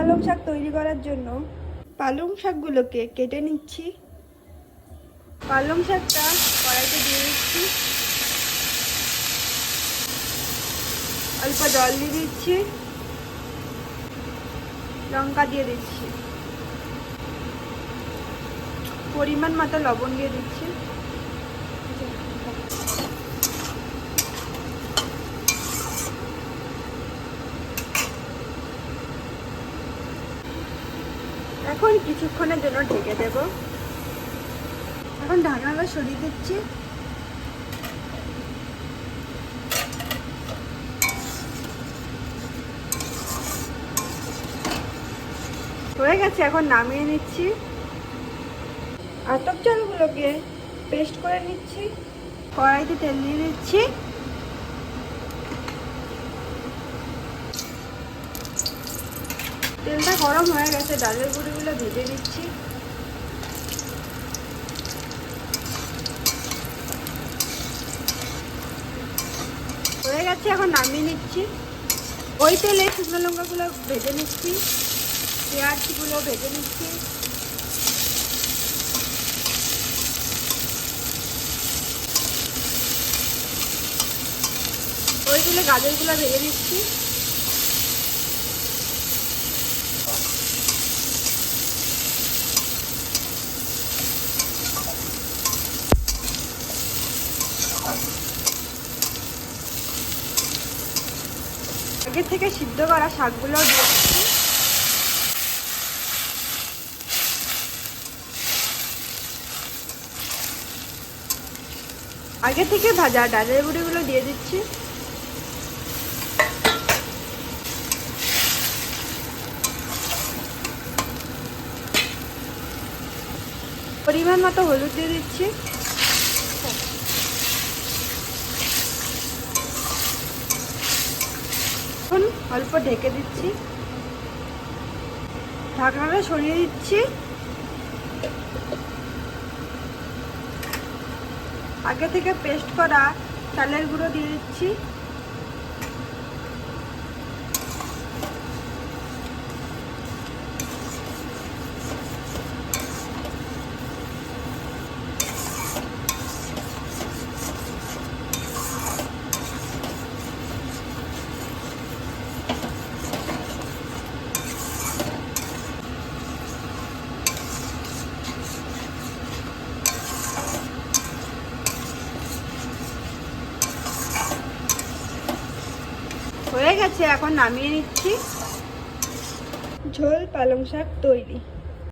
পালং শাক তৈরি করার জন্য পালং শাকগুলোকে কেটে নিচ্ছি। পালং শাকটা কড়াইতে দিয়ে দিচ্ছি, অল্প জল দিয়ে দিচ্ছি, লঙ্কা দিয়ে দিচ্ছি, পরিমাণ মতো লবণ দিয়ে দিচ্ছি। এখন কিছুক্ষণের জন্য ঢেকে দেব। এখন ঢাকনাটা সরিয়ে দিচ্ছি। হয়ে গেছে, এখন নামিয়ে নিচ্ছি। আতপ চালগুলোকে পেস্ট করে নিচ্ছি। কড়াইতে তেল দিয়ে দিচ্ছি। তেলটা গরম হয়ে গেছে, ডালের গুঁড়িগুলো ভেজে নিচ্ছি। হয়ে গেছে, এখন নামিয়ে নিচ্ছি। ওই তেলে শুকনো লঙ্কাগুলো ভেজে নিচ্ছি, পেঁয়াজগুলো ভেজে নিচ্ছি। ওই তেলে গাজরগুলো ভেজে নিচ্ছি। আগে থেকে সিদ্ধ করা শাকগুলো দিয়ে দিচ্ছি। আগে থেকে ভাজা ডালের গুঁড়িগুলো দিয়ে দিচ্ছি। পরিমাণ মতো হলুদ দিয়ে দিচ্ছি। এখন অল্প ঢেকে দিচ্ছি, ঢাকনাটা সরিয়ে দিচ্ছি। আগে থেকে পেস্ট করা চালের গুঁড়ো দিয়ে দিচ্ছি। হয়ে গেছে, এখন নামিয়ে নিচ্ছি। ঝোল পালং শাক তৈরি।